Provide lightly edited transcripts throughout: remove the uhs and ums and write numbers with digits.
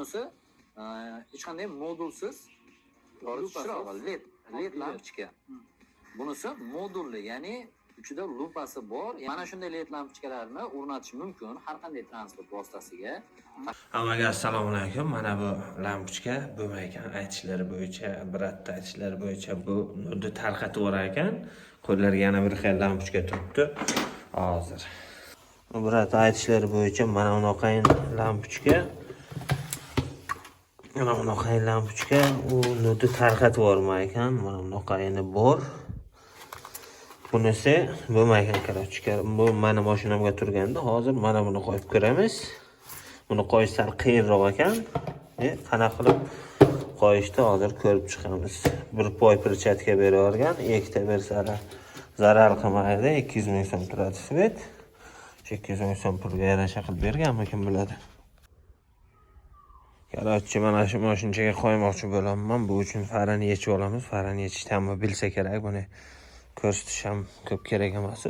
Bunisi hech qanday modulsiz led lampochka. Bunisi modulli, ya'ni ichida lupasi bor. Mana shunday led lampochkalarni o'rnatish mumkin har qanday transport vositasiga. Hammaga assalomu alaykum. Mana bu lampochka bo'lmaykan aytishlari bo'yicha, biratda aytishlari bo'yicha bu nurni tarqatib yurar ekan. Qo'llariga yana bir xil lampochka turibdi. Hozir. Biratda aytishlari bo'yicha mana bunaqayin lampochka. Mana bunaqayin lampochka u nurni tarqatib yubormay ekan. Mana bunaqayini bor. Bunisi bo'lmaykan karochka. Bu meni mashinamga turganda, hozir mana buni qo'yib ko'ramiz. Buni qo'yish sal qiyinroq ekan. Qanaqa qilib qo'yishni hozir ko'rib chiqamiz. Bir poy perchatka berib yuborgan, ikkita bersa zarar qilmaydi. 200 ming so'm turadi svet. 200 ming so'm pulga yarasha qilib berganmi kim biladi. Karochi mana shu mashinchaga qo'ymoqchi bo'laman. Bu uchun farani yechib olamiz. Farani yechishni hamma bilsa kerak. Buni ko'rsatish ham ko'p kerak emas.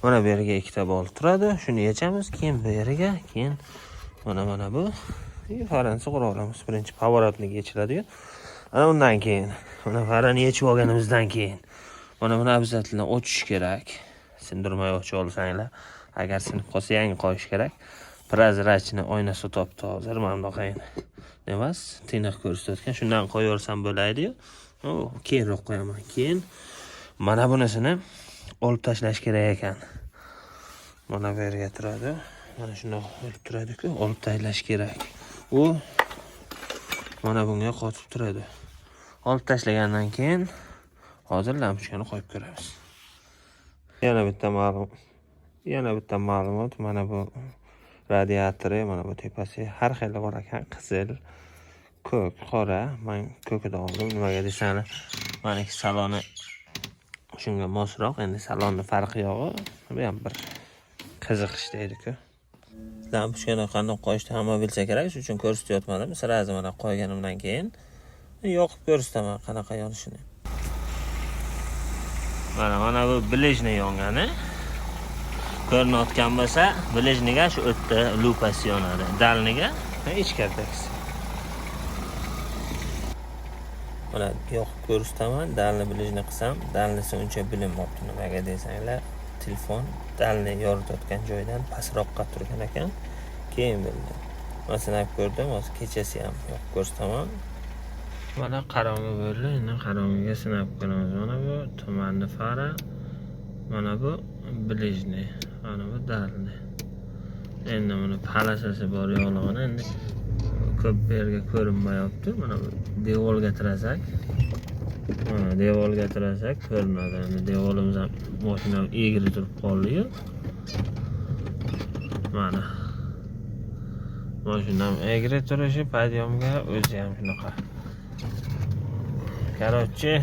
Mana bu yerga ikkita bol turadi. Shuni yechamiz, keyin bu yerga, keyin mana bu farani sug'urib olamiz. Birinchi pavorotniga yechiladi-yu. Ana undan keyin, mana farani yechib olganimizdan keyin mana buni obязательно ochish kerak. Sindirmay ochib olsanglar, agar sinib qolsa yangi qo'yish kerak. Prozrachni oynasi topdi hozir mana bunaqayin. Emas, tiniq ko'rsatgan. Shundan qo'yaversam bo'laydi-yu. Keyinroq qo'yaman. Keyin mana bunisini olib tashlash kerak ekan. Mana bu yerga turadi. Mana shunday olib turadi-ku, olib tashlash kerak. U mana bunga qotib turadi. Olib tashlagandan keyin hozir lampochkani qo'yib ko'ramiz. Yana bitta ma'lumot, mana bu radiatori, mana bu tepasi har xil bor ekan, qizil, ko'k, qora. Men ko'kida oldim. Nimaga desanglar, meniki saloni shunga mosroq. Endi salonni farqi yo'q. Bu ham bir qiziqish deydi-ku. Lampochkani qanday qo'yishni hamma bilsa kerak, shuning uchun ko'rsatyapmadim. Sirazi mana qo'yganimdan keyin yoqib ko'rsataman qanaqa yonishini. Mana bu bilejni yongani. Ko'rinayotgan bo'lsa, bilejniga shu o'tda lupasi yonadi. Dalniga ichkaridagisi. Mana yoqib ko'rsataman. Dalni bilejni qilsam, dalnisi uncha bilinmayapti. Nimaga desanglar, telefon dalni yoritayotgan joydan pastroqqa turgan ekan. Keyin bildim. Men sinab ko'rdim, hozir kechasi ham yoqib ko'rsataman. Mana qarong'i bo'ldi. Endi qarong'iga sinab ko'ramiz. Mana bu tumanni fara. Mana bu bilejni. Mana bu dalni. Endi buni palasasi bor yo'qligini endi ko'p yerga ko'rinmayapti. Mana bu devorga tirasak. Mana devorga tirasak ko'rinadi. Endi devorimiz ham mashina egri turib qoldi-yu. Mana. Mashinam egri turishi, podyomga o'zi ham shunaqa. Karochi